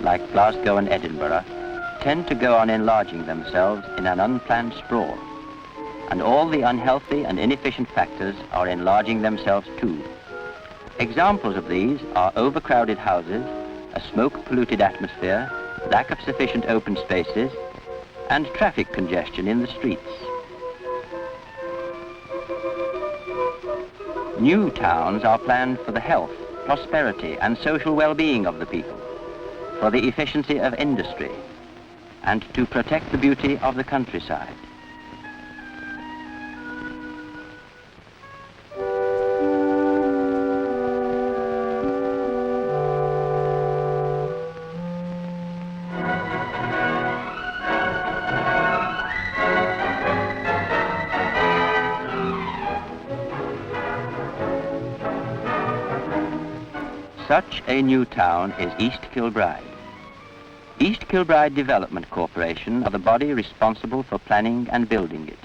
like Glasgow and Edinburgh, tend to go on enlarging themselves in an unplanned sprawl, and all the unhealthy and inefficient factors are enlarging themselves too. Examples of these are overcrowded houses, a smoke-polluted atmosphere, lack of sufficient open spaces, and traffic congestion in the streets. New towns are planned for the health, prosperity, and social well-being of the people, for the efficiency of industry, and to protect the beauty of the countryside. Such a new town is East Kilbride. East Kilbride Development Corporation are the body responsible for planning and building it.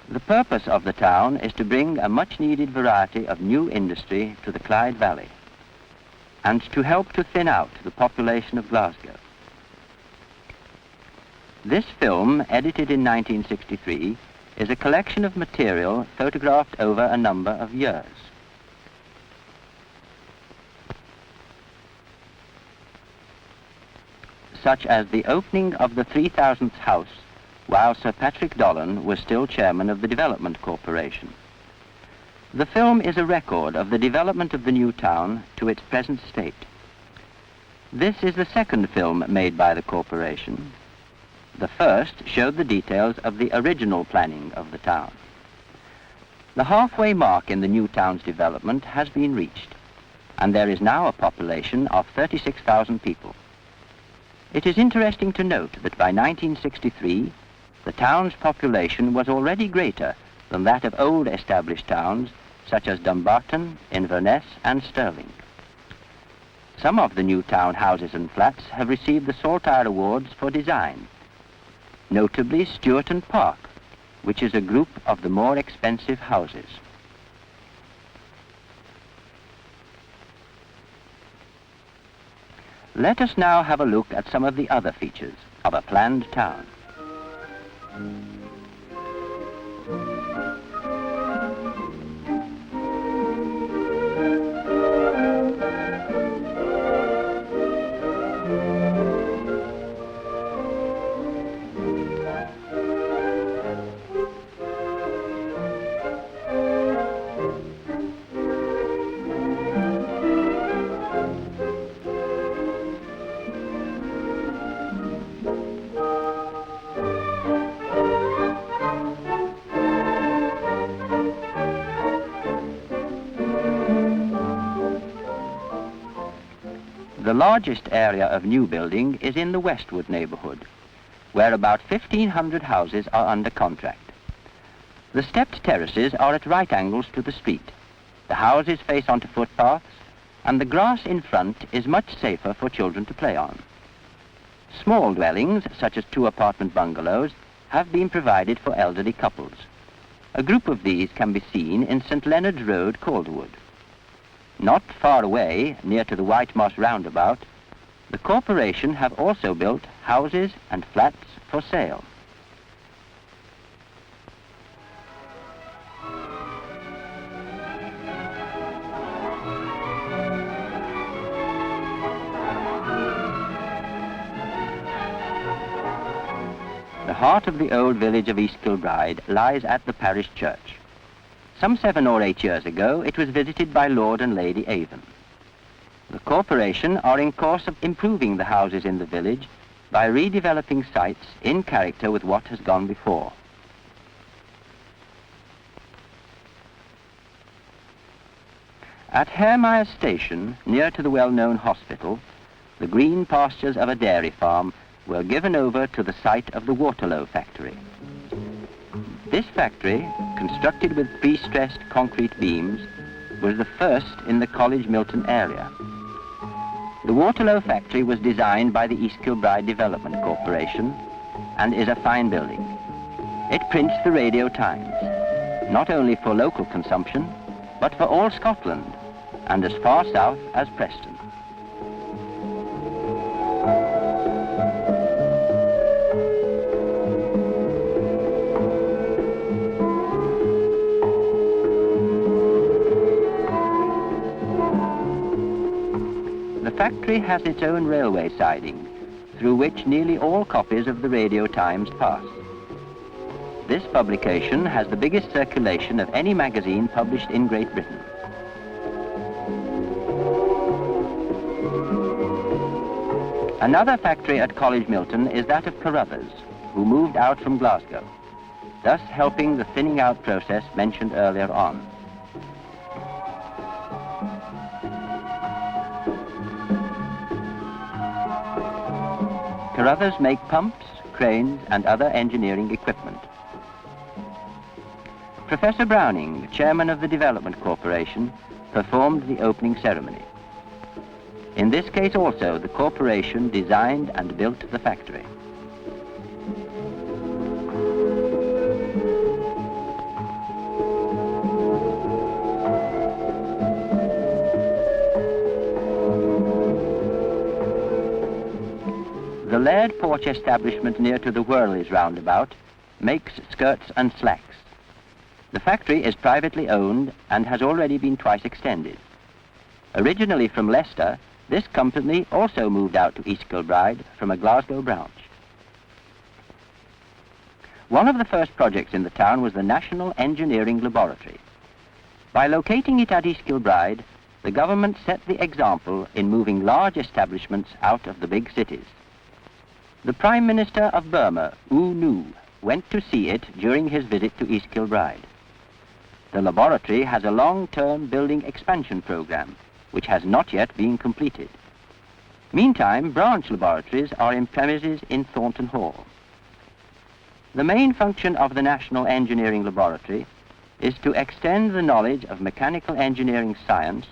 The purpose of the town is to bring a much-needed variety of new industry to the Clyde Valley and to help to thin out the population of Glasgow. This film, edited in 1963, is a collection of material photographed over a number of years. Such as the opening of the 3000th house while Sir Patrick Dolan was still chairman of the Development Corporation. The film is a record of the development of the new town to its present state. This is the second film made by the corporation. The first showed the details of the original planning of the town. The halfway mark in the new town's development has been reached, and there is now a population of 36,000 people. It is interesting to note that by 1963, the town's population was already greater than that of old established towns such as Dumbarton, Inverness, and Stirling. Some of the new town houses and flats have received the Saltire Awards for design, notably Stewart and Park, which is a group of the more expensive houses. Let us now have a look at some of the other features of a planned town. The largest area of new building is in the Westwood neighbourhood, where about 1,500 houses are under contract. The stepped terraces are at right angles to the street. The houses face onto footpaths, and the grass in front is much safer for children to play on. Small dwellings, such as 2 apartment bungalows, have been provided for elderly couples. A group of these can be seen in St Leonard's Road, Calderwood. Not far away, near to the White Moss roundabout, the corporation have also built houses and flats for sale. The heart of the old village of East Kilbride lies at the parish church. Some 7 or 8 years ago, it was visited by Lord and Lady Avon. The corporation are in course of improving the houses in the village by redeveloping sites in character with what has gone before. At Haremire Station, near to the well-known hospital, the green pastures of a dairy farm were given over to the site of the Waterlow factory. This factory, constructed with pre-stressed concrete beams, was the first in the College Milton area. The Waterlow factory was designed by the East Kilbride Development Corporation and is a fine building. It prints the Radio Times, not only for local consumption, but for all Scotland and as far south as Preston. The factory has its own railway siding, through which nearly all copies of the Radio Times pass. This publication has the biggest circulation of any magazine published in Great Britain. Another factory at College Milton is that of Carruthers, who moved out from Glasgow, thus helping the thinning out process mentioned earlier on. Carruthers make pumps, cranes, and other engineering equipment. Professor Browning, chairman of the Development Corporation, performed the opening ceremony. In this case also, the corporation designed and built the factory. The Laird Porch establishment near to the Whirlies roundabout makes skirts and slacks. The factory is privately owned and has already been twice extended. Originally from Leicester, this company also moved out to East Kilbride from a Glasgow branch. One of the first projects in the town was the National Engineering Laboratory. By locating it at East Kilbride, the government set the example in moving large establishments out of the big cities. The Prime Minister of Burma, U Nu, went to see it during his visit to East Kilbride. The laboratory has a long-term building expansion program, which has not yet been completed. Meantime, branch laboratories are in premises in Thornton Hall. The main function of the National Engineering Laboratory is to extend the knowledge of mechanical engineering science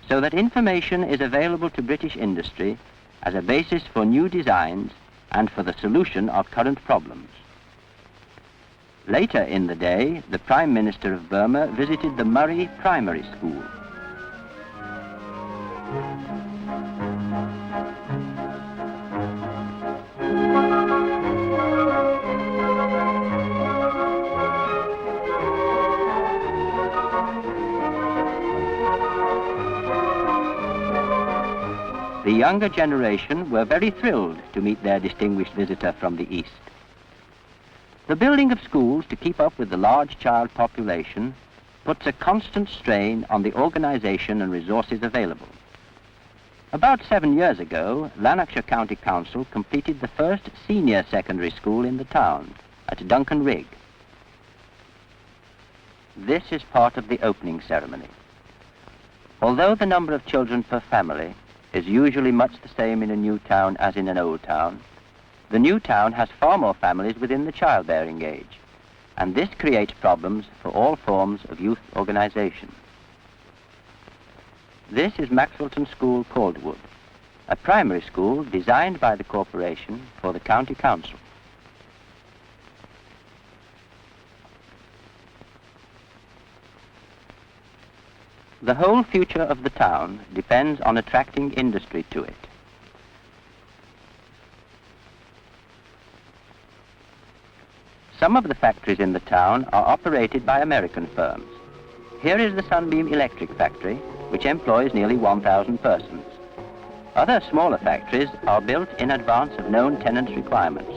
so that information is available to British industry as a basis for new designs and for the solution of current problems. Later in the day, the Prime Minister of Burma visited the Murray Primary School. The younger generation were very thrilled to meet their distinguished visitor from the East. The building of schools to keep up with the large child population puts a constant strain on the organization and resources available. About 7 years ago, Lanarkshire County Council completed the first senior secondary school in the town at Duncanrigg. This is part of the opening ceremony. Although the number of children per family is usually much the same in a new town as in an old town, the new town has far more families within the childbearing age, and this creates problems for all forms of youth organization. This is Maxwelltown School, Calderwood, a primary school designed by the corporation for the county council. The whole future of the town depends on attracting industry to it. Some of the factories in the town are operated by American firms. Here is the Sunbeam Electric Factory, which employs nearly 1,000 persons. Other smaller factories are built in advance of known tenants' requirements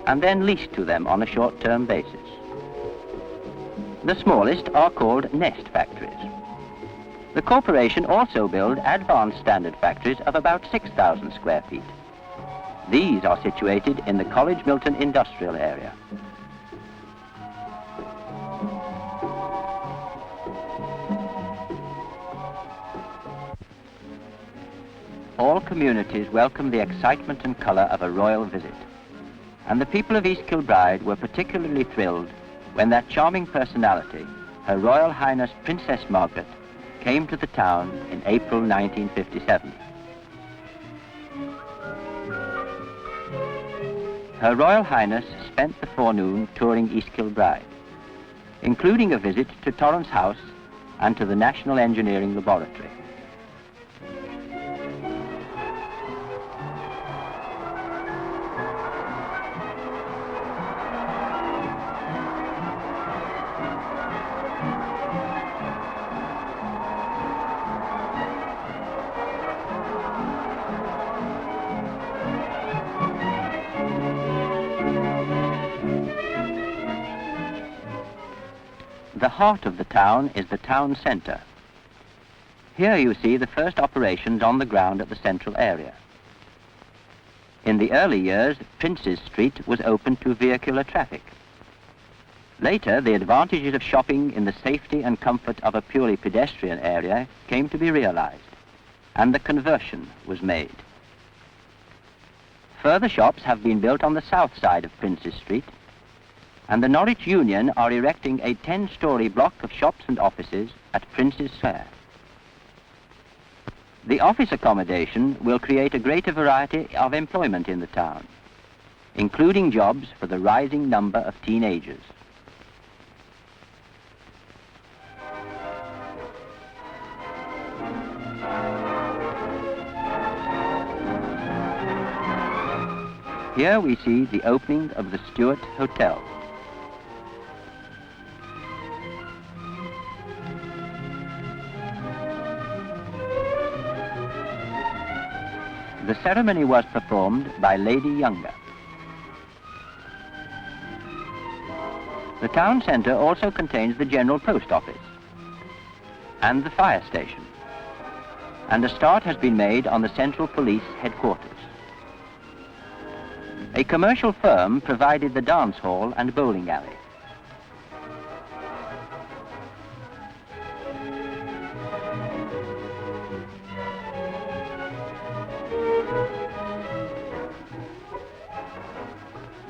and then leased to them on a short-term basis. The smallest are called nest factories. The corporation also build advanced standard factories of about 6,000 square feet. These are situated in the College Milton industrial area. All communities welcome the excitement and colour of a royal visit, and the people of East Kilbride were particularly thrilled when that charming personality, Her Royal Highness Princess Margaret, came to the town in April 1957. Her Royal Highness spent the forenoon touring East Kilbride, including a visit to Torrance House and to the National Engineering Laboratory. The heart of the town is the town centre. Here you see the first operations on the ground at the central area. In the early years, Princes Street was open to vehicular traffic. Later, the advantages of shopping in the safety and comfort of a purely pedestrian area came to be realized, and the conversion was made. Further shops have been built on the south side of Princes Street, and the Norwich Union are erecting a 10-story block of shops and offices at Princes Square. The office accommodation will create a greater variety of employment in the town, including jobs for the rising number of teenagers. Here we see the opening of the Stuart Hotel. The ceremony was performed by Lady Younger. The town centre also contains the General Post Office and the fire station, and a start has been made on the Central Police Headquarters. A commercial firm provided the dance hall and bowling alley.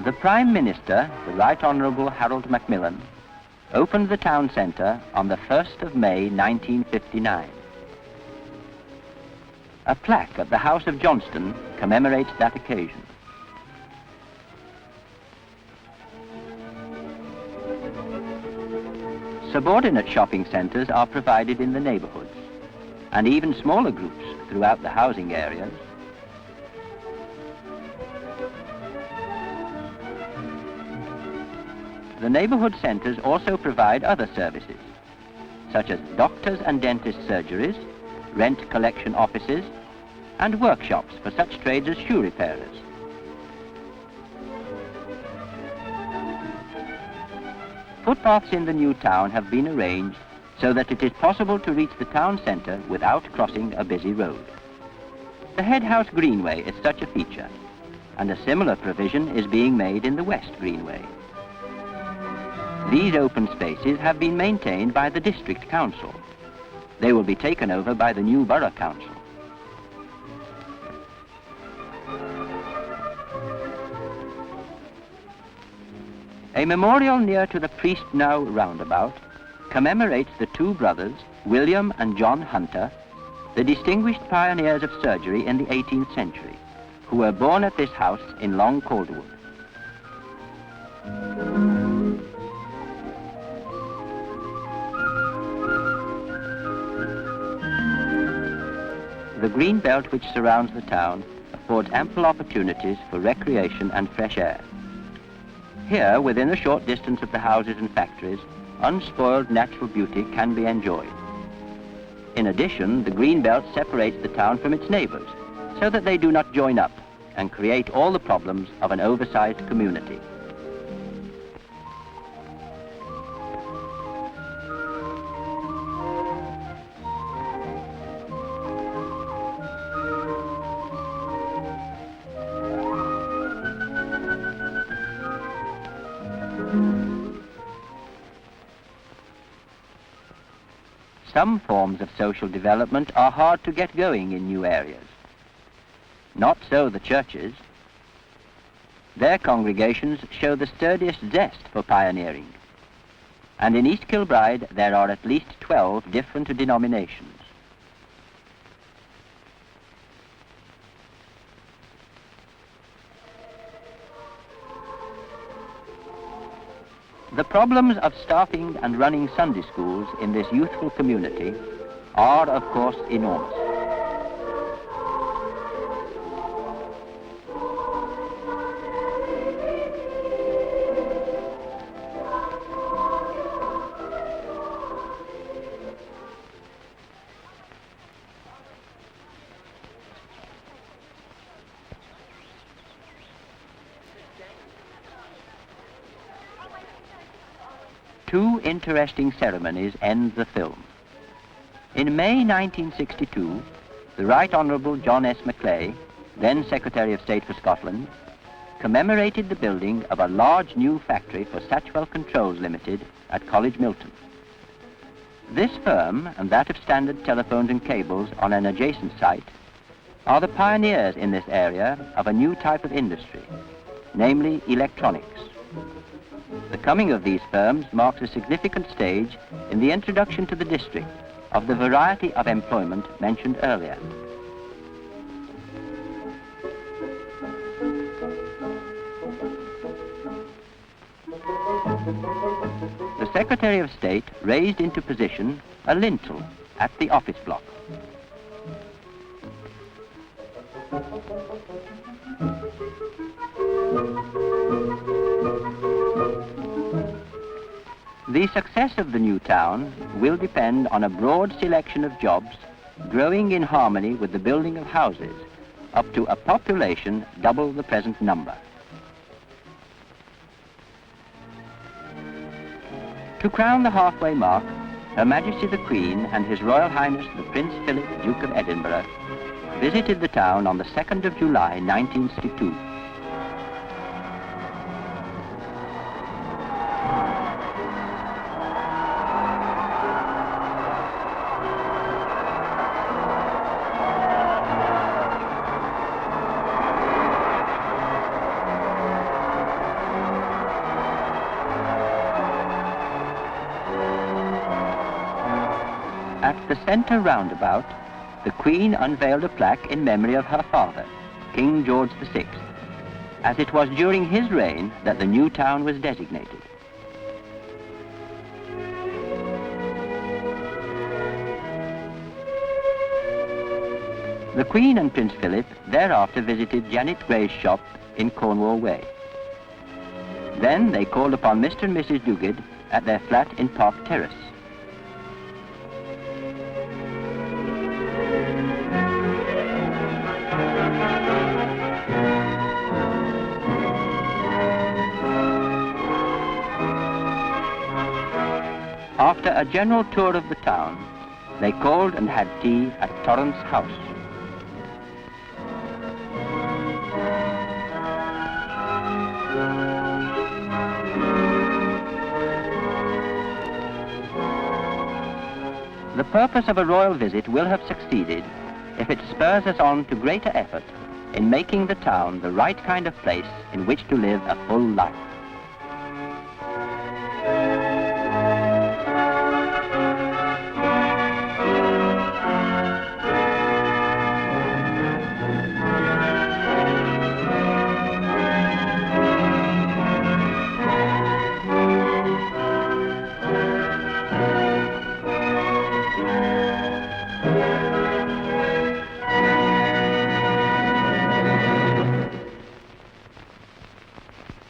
The Prime Minister, the Right Honourable Harold McMillan, opened the town centre on the 1st of May 1959. A plaque at the House of Johnston commemorates that occasion. Subordinate shopping centres are provided in the neighbourhoods, and even smaller groups throughout the housing areas. The neighbourhood centres also provide other services, such as doctors' and dentists' surgeries, rent collection offices, and workshops for such trades as shoe repairers. Footpaths in the new town have been arranged so that it is possible to reach the town centre without crossing a busy road. The Head House Greenway is such a feature, and a similar provision is being made in the West Greenway. These open spaces have been maintained by the District Council. They will be taken over by the new Borough Council. A memorial near to the Priest Now roundabout commemorates the two brothers, William and John Hunter, the distinguished pioneers of surgery in the 18th century, who were born at this house in Long Calderwood. The green belt which surrounds the town affords ample opportunities for recreation and fresh air. Here, within a short distance of the houses and factories, unspoiled natural beauty can be enjoyed. In addition, the green belt separates the town from its neighbours, so that they do not join up and create all the problems of an oversized community. Some forms of social development are hard to get going in new areas. Not so the churches. Their congregations show the sturdiest zest for pioneering. And in East Kilbride there are at least 12 different denominations. The problems of staffing and running Sunday schools in this youthful community are, of course, enormous. two interesting ceremonies end the film. In May 1962, the Right Honourable John S. Macleay, then Secretary of State for Scotland, commemorated the building of a large new factory for Satchwell Controls Limited at College Milton. This firm, and that of Standard Telephones and Cables on an adjacent site, are the pioneers in this area of a new type of industry, namely electronics. The coming of these firms marks a significant stage in the introduction to the district of the variety of employment mentioned earlier. The Secretary of State raised into position a lintel at the office block. The success of the new town will depend on a broad selection of jobs growing in harmony with the building of houses up to a population double the present number. To crown the halfway mark, Her Majesty the Queen and His Royal Highness the Prince Philip, Duke of Edinburgh, visited the town on the 2nd of July 1962. At the centre roundabout, the Queen unveiled a plaque in memory of her father, King George VI, as it was during his reign that the new town was designated. The Queen and Prince Philip thereafter visited Janet Gray's shop in Cornwall Way. Then they called upon Mr. and Mrs. Duguid at their flat in Park Terrace. After a general tour of the town, they called and had tea at Torrance House. The purpose of a royal visit will have succeeded if it spurs us on to greater effort in making the town the right kind of place in which to live a full life.